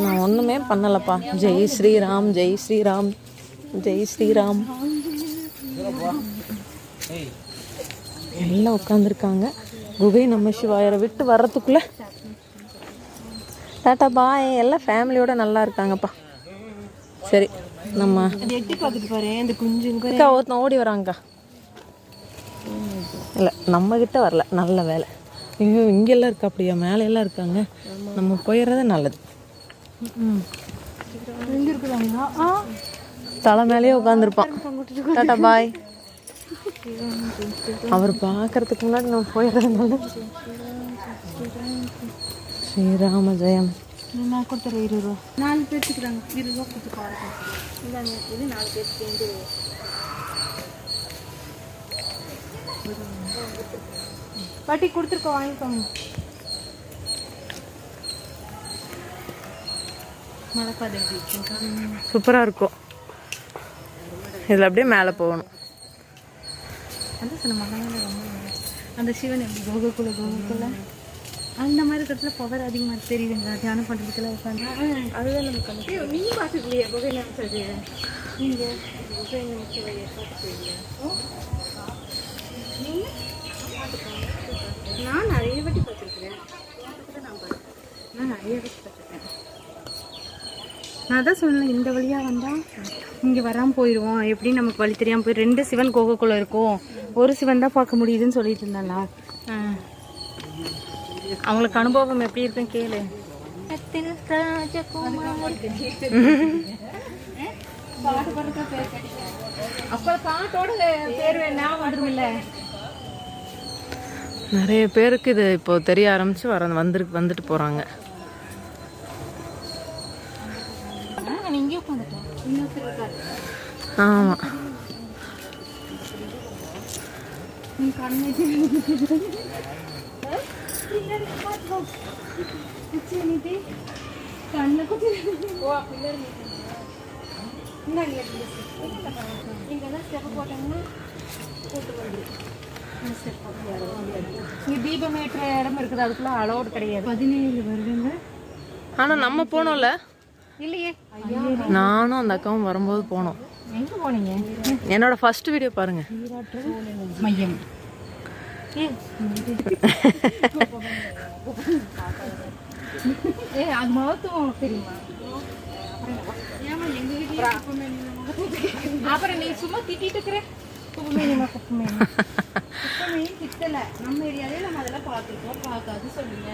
நான் ஒன்றுமே பண்ணலப்பா. ஜெய் ஸ்ரீராம், ஜெய் ஸ்ரீராம், ஜெய் ஸ்ரீராம். எல்லாம் உட்காந்துருக்காங்க. குகை நம்ம சிவாயரை விட்டு வர்றதுக்குள்ள டாட்டா பாய். எல்லாம் ஃபேமிலியோட நல்லா இருக்காங்கப்பா. சரி, நம்ம எட்டி பார்த்துட்டு பாரு. இந்த குஞ்சுங்க அக்கா ஒருத்தன் ஓடி வராங்கக்கா. இல்லை, நம்மக்கிட்ட வரல. நல்ல வேலை. ஐயோ, இங்கெல்லாம் இருக்கா? அப்படியா? மேலையெல்லாம் இருக்காங்க. நம்ம போயிடுறது நல்லது. எங்க இருக்குறாங்க? தலை மேலேயே உட்காந்துருப்பான். டாட்டா பாய். அவர் பார்க்கறதுக்கு முன்னாடி நம்ம போயிடுறது நல்லது. ஸ்ரீராம ஜெயம். நான் கொடுத்துற 20 ரூபா. 4 பேர்த்துக்குறாங்க. 20 ரூபா கொடுத்து பாருங்க. இந்த இது 4 பேருக்கு சேர்ந்து பாட்டி கொடுத்துருக்கோம், வாங்கிக்கோங்க. மலைப்பாதை சூப்பராக இருக்கும். இதில் அப்படியே மேலே போகணும். அந்த சில மகனால ரொம்ப அந்த சிவன் எப்படி கோகுக்குள்ள அந்த மாதிரி இருக்கிறதுல பவர் அதிகமாக தெரியுதுங்களா? தியானம் பண்ணுறதுக்குலாம் உட்காந்து அதுதான் நமக்கு நீங்கள் பார்த்துக்கலையே குகை நினைச்சது. நீங்கள் குகை நினைச்சவையை பார்த்துக்கலையே? நான் நிறைய வாட்டி பார்த்துருக்கேன். நான் நிறைய வாட்டி பார்த்துருக்கேன். நான் தான் சொன்னேன், இந்த வழியாக வந்தால் இங்கே வராமல் போயிடுவோம். எப்படி நமக்கு வழி தெரியாமல் போய் 2 சிவன் கோகுக்குள்ளே இருக்கும், ஒரு சிவன் தான் பார்க்க முடியுதுன்னு சொல்லிட்டு இருந்தாங்களா? அவங்களுக்கு அனுபவம் எப்படி இருக்குன்னு கேளு. அப்ப பாட்டோட பேர் ஞாபகம் வந்துருமில்ல. நிறைய பேருக்கு இது இப்போ தெரிய ஆரம்பிச்சு வந்துட்டு போகிறாங்க. இங்கே உட்காந்துட்டோம். இன்னொருத்தர் இருக்காரு. ஆமாம். தீபம் ஏற்ற இடம் இருக்குது, அதுக்குள்ள அலோடு கிடையாது. 17 வருதுங்க. ஆனால் நம்ம போனோம்ல. இல்லையே, நானும் அந்த அக்காவும் வரும்போது போனோம். எங்க போனீங்க? என்னோட ஃபர்ஸ்ட் வீடியோ பாருங்க. மையம் அது மகத்துவம் தெரியுமா? அப்புறம் நீ சும்மா திட்டிட்டு இருக்கிற. குப்பமேனி திட்டல. நம்ம ஏரியாவே நம்ம அதெல்லாம் பார்த்துருக்கோம். பார்க்காது சொல்லுங்க.